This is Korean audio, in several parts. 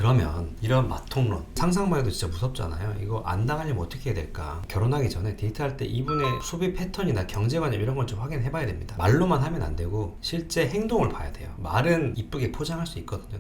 그러면 이런 맛통론 상상만 해도 진짜 무섭잖아요. 이거 안 당하려면 어떻게 해야 될까? 결혼하기 전에 데이트할 때 이분의 소비 패턴이나 경제관념 이런 걸 좀 확인해 봐야 됩니다. 말로만 하면 안 되고 실제 행동을 봐야 돼요. 말은 이쁘게 포장할 수 있거든요.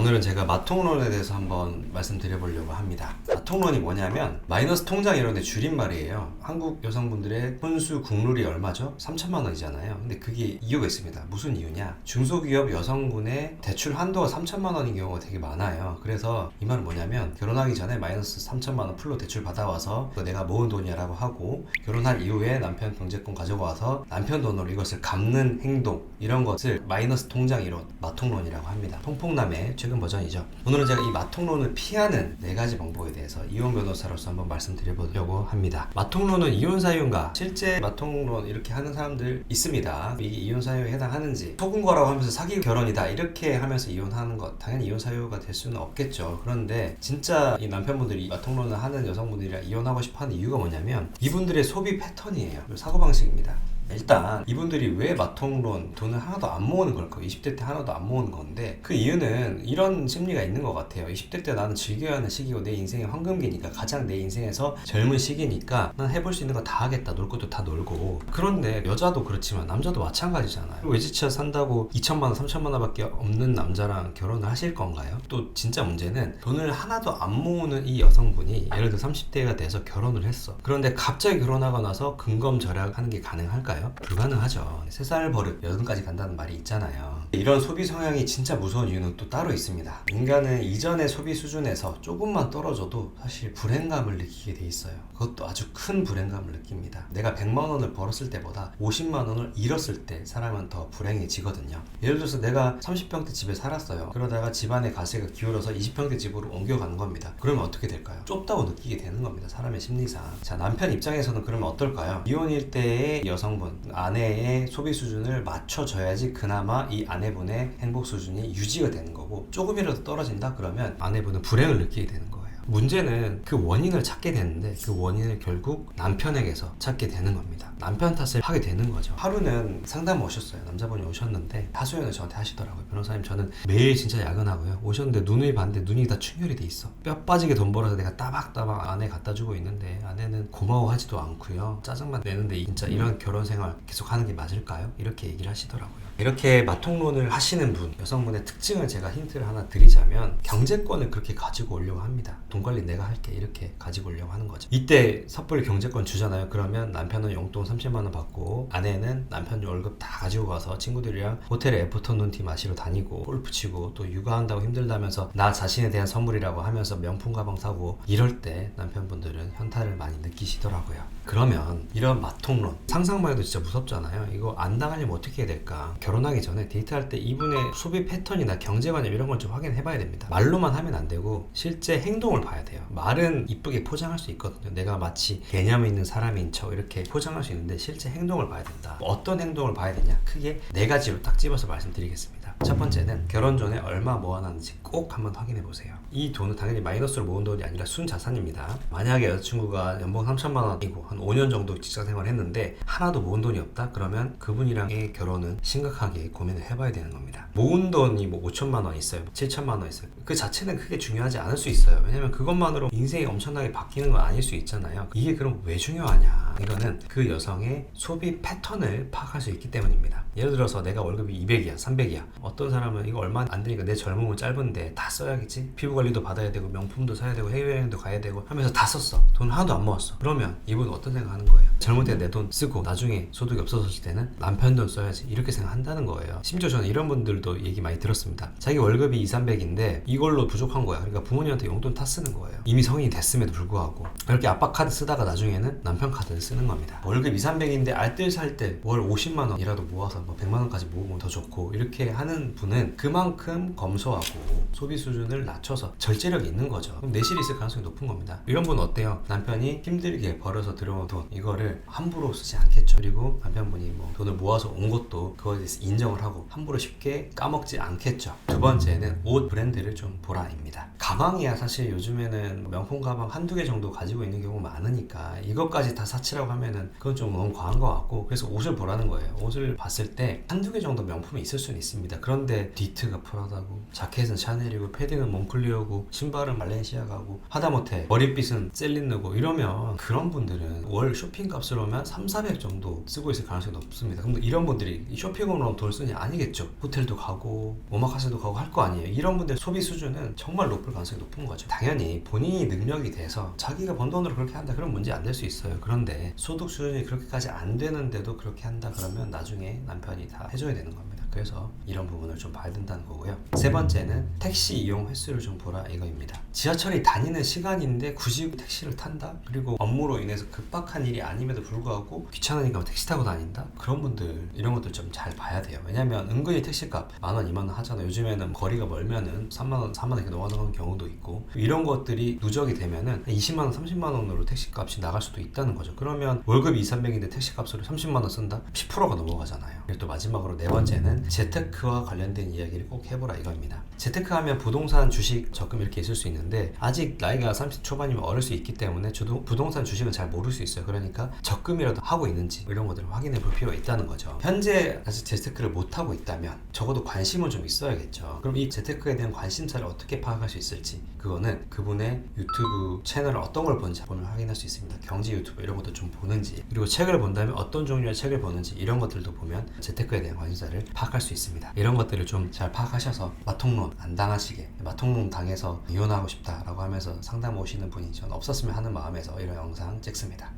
오늘은 제가 맛통론에 대해서 한번 말씀드려보려고 합니다. 맛통론이 뭐냐면 마이너스 통장 이런 데 줄임말이에요. 한국 여성분들의 혼수 국룰이 얼마죠? 3천만 원이잖아요. 근데 그게 이유가 있습니다. 무슨 이유냐? 중소기업 여성분의 대출 한도가 3천만 원인 경우가 되게 많아요. 그래서 이 말은 뭐냐면 결혼하기 전에 마이너스 3천만 원 풀로 대출 받아와서 내가 모은 돈이라고 하고 결혼할 이후에 남편 경제권 가져와서 남편 돈으로 이것을 갚는 행동, 이런 것을 마이너스 통장 이론, 맛통론이라고 합니다. 통폭남의 최근 버전이죠. 오늘은 제가 이 맛통론을 피하는 4가지 방법에 대해서 이혼 변호사로서 한번 말씀드려보려고 합니다. 맛통론은 이혼 사유인가? 실제 맛통론 이렇게 하는 사람들 있습니다. 이게 이혼 사유에 해당하는지, 속은 거라고 하면서 사기 결혼이다 이렇게 하면서 이혼하는 것, 당연히 이혼 사유가 될 수는 없겠죠. 그런데 진짜 이 남편분들이 맛통론을 하는 여성분들이랑 이혼하고 싶어하는 이유가 뭐냐면 이분들의 소비 패턴이에요. 사고방식입니다. 일단 이분들이 왜 맛통론 돈을 하나도 안 모으는 걸까요? 20대 때 하나도 안 모으는 건데 그 이유는 이런 심리가 있는 것 같아요. 20대 때 나는 즐겨야 하는 시기고 내 인생의 황금기니까, 가장 내 인생에서 젊은 시기니까 난 해볼 수 있는 거 다 하겠다, 놀 것도 다 놀고. 그런데 여자도 그렇지만 남자도 마찬가지잖아요. 외제차 산다고 2천만 원 3천만 원 밖에 없는 남자랑 결혼을 하실 건가요? 또 진짜 문제는 돈을 하나도 안 모으는 이 여성분이 예를 들어 30대가 돼서 결혼을 했어. 그런데 갑자기 결혼하고 나서 근검절약하는 게 가능할까요? 불가능하죠. 3살 버릇 80까지 간다는 말이 있잖아요. 이런 소비 성향이 진짜 무서운 이유는 또 따로 있습니다. 인간은 이전의 소비 수준에서 조금만 떨어져도 사실 불행감을 느끼게 돼 있어요. 그것도 아주 큰 불행감을 느낍니다. 내가 100만 원을 벌었을 때보다 50만 원을 잃었을 때 사람은 더 불행해지거든요. 예를 들어서 내가 30평대 집에 살았어요. 그러다가 집안의 가세가 기울어서 20평대 집으로 옮겨가는 겁니다. 그러면 어떻게 될까요? 좁다고 느끼게 되는 겁니다. 사람의 심리상. 자, 남편 입장에서는 그러면 어떨까요? 이혼일 때의 여성분, 아내의 소비 수준을 맞춰줘야지 그나마 이 아내분의 행복 수준이 유지가 되는 거고, 조금이라도 떨어진다 그러면 아내분은 불행을 느끼게 되는 거예요. 문제는 그 원인을 찾게 되는데 그 원인을 결국 남편에게서 찾게 되는 겁니다. 남편 탓을 하게 되는 거죠. 하루는 상담 오셨어요. 남자분이 오셨는데 하소연을 저한테 하시더라고요. 변호사님, 저는 매일 진짜 야근하고요. 오셨는데 눈이 봤는데 눈이 다 충혈이 돼 있어. 뼈 빠지게 돈 벌어서 내가 따박따박 아내 갖다 주고 있는데 아내는 고마워하지도 않고요. 짜증만 내는데 진짜 이런 결혼 생활 계속 하는 게 맞을까요? 이렇게 얘기를 하시더라고요. 이렇게 맛통론을 하시는 분, 여성분의 특징을 제가 힌트를 하나 드리자면 경제권을 그렇게 가지고 오려고 합니다. 돈 관리 내가 할게, 이렇게 가지고 오려고 하는 거죠. 이때 섣불리 경제권 주잖아요. 그러면 남편은 용돈 30만 원 받고 아내는 남편 월급 다 가지고 가서 친구들이랑 호텔에 애프터 눈티 마시러 다니고 골프 치고 또 육아한다고 힘들다면서 나 자신에 대한 선물이라고 하면서 명품 가방 사고, 이럴 때 남편분들은 현타를 많이 느끼시더라고요. 그러면 이런 맛통론 상상만 해도 진짜 무섭잖아요. 이거 안 당하려면 어떻게 해야 될까? 결혼하기 전에 데이트할 때 이분의 소비 패턴이나 경제관념 이런 걸 좀 확인해 봐야 됩니다. 말로만 하면 안 되고 실제 행동을 봐야 돼요. 말은 이쁘게 포장할 수 있거든요. 내가 마치 개념 있는 사람인 척 이렇게 포장할 수 있는데 실제 행동을 봐야 된다. 어떤 행동을 봐야 되냐? 크게 4가지로 딱 집어서 말씀드리겠습니다. 첫 번째는 결혼 전에 얼마 모아놨는지 꼭 한번 확인해 보세요. 이 돈은 당연히 마이너스로 모은 돈이 아니라 순자산입니다. 만약에 여자친구가 연봉 3천만 원이고 한 5년 정도 직장 생활을 했는데 하나도 모은 돈이 없다? 그러면 그분이랑의 결혼은 심각하게 고민을 해봐야 되는 겁니다. 모은 돈이 뭐 5천만 원 있어요, 7천만 원 있어요. 그 자체는 크게 중요하지 않을 수 있어요. 왜냐면 그것만으로 인생이 엄청나게 바뀌는 건 아닐 수 있잖아요. 이게 그럼 왜 중요하냐? 이거는 그 여성의 소비 패턴을 파악할 수 있기 때문입니다. 예를 들어서 내가 월급이 200이야 300이야 어떤 사람은 이거 얼마 안 되니까 내 젊음은 짧은데 다 써야겠지, 피부 관리도 받아야 되고 명품도 사야 되고 해외여행도 가야 되고 하면서 다 썼어. 돈 하나도 안 모았어. 그러면 이분은 어떤 생각하는 거예요? 젊을 때 내 돈 쓰고 나중에 소득이 없어졌을 때는 남편 돈 써야지, 이렇게 생각한다는 거예요. 심지어 저는 이런 분들도 얘기 많이 들었습니다. 자기 월급이 2, 300인데 이걸로 부족한 거야. 그러니까 부모님한테 용돈 타 쓰는 거예요. 이미 성인이 됐음에도 불구하고 그렇게 아빠 카드 쓰다가 나중에는 남편 카드를 쓰는 겁니다. 월급 2, 300인데 알뜰 살 때 월 50만 원이라도 모아서 뭐 100만 원까지 모으면 더 좋고, 이렇게 하는 분은 그만큼 검소하고 소비 수준을 낮춰서 절제력이 있는 거죠. 그럼 내실이 있을 가능성이 높은 겁니다. 이런 분은 어때요? 남편이 힘들게 벌어서 들어온 돈, 이거를 함부로 쓰지 않겠죠. 그리고 남편분이 뭐 돈을 모아서 온 것도 그거에 대해서 인정을 하고 함부로 쉽게 까먹지 않겠죠. 두 번째는 옷 브랜드를 좀 보라입니다. 가방이야 사실 요즘에는 명품 가방 한두 개 정도 가지고 있는 경우가 많으니까 이것까지 다 사치라고 하면은 그건 좀 너무 과한 것 같고, 그래서 옷을 보라는 거예요. 옷을 봤을 때 한두 개 정도 명품이 있을 수는 있습니다. 그런데 니트가 프라다고, 자켓은 샤넬이고, 패딩은 몽클리어고, 신발은 말렌시아가고, 하다못해 머리빗은 셀린느고 이러면 그런 분들은 월 쇼핑값으로만 3,400 정도 쓰고 있을 가능성이 높습니다. 그럼 이런 분들이 쇼핑으로 돈을 쓰냐? 아니겠죠. 호텔도 가고 오마카세도 가고 할 거 아니에요. 이런 분들 소비 수준은 정말 높을 가능성이 높은 거죠. 당연히 본인이 능력이 돼서 자기가 번 돈으로 그렇게 한다 그러면 문제 안 될 수 있어요. 그런데 소득 수준이 그렇게까지 안 되는데도 그렇게 한다 그러면 나중에 남편이 다 해줘야 되는 겁니다. 그래서 이런 부분을 좀 봐야 된다는 거고요. 세 번째는 택시 이용 횟수를 좀 보라 이거입니다. 지하철이 다니는 시간인데 굳이 택시를 탄다? 그리고 업무로 인해서 급박한 일이 아님에도 불구하고 귀찮으니까 택시 타고 다닌다? 그런 분들 이런 것들 좀 잘 봐야 돼요. 왜냐면 은근히 택시값 10,000원, 20,000원 하잖아요. 요즘에는 거리가 멀면은 30,000원, 40,000원 이렇게 넘어가는 경우도 있고, 이런 것들이 누적이 되면은 20만원, 30만원으로 택시값이 나갈 수도 있다는 거죠. 그러면 월급이 2,300인데 택시값으로 30만원 쓴다? 10%가 넘어가잖아요. 그리고 또 마지막으로 네 번째는 재테크와 관련된 이야기를 꼭 해보라 이겁니다. 재테크 하면 부동산, 주식, 적금 이렇게 있을 수 있는데 아직 나이가 30 초반이면 어릴 수 있기 때문에 저도 부동산, 주식은 잘 모를 수 있어요. 그러니까 적금이라도 하고 있는지 이런 것들을 확인해 볼 필요가 있다는 거죠. 현재 아직 재테크를 못 하고 있다면 적어도 관심은 좀 있어야겠죠. 그럼 이 재테크에 대한 관심사를 어떻게 파악할 수 있을지, 그거는 그분의 유튜브 채널을 어떤 걸 보는지 보면 확인할 수 있습니다. 경제 유튜브 이런 것도 좀 보는지, 그리고 책을 본다면 어떤 종류의 책을 보는지 이런 것들도 보면 재테크에 대한 관심사를 파악할 수 있습니다. 이런 것들을 좀 잘 파악하셔서 마통론 안 당하시게, 마통론 당해서 이혼하고 싶다라고 하면서 상담 오시는 분이 전 없었으면 하는 마음에서 이런 영상 찍습니다.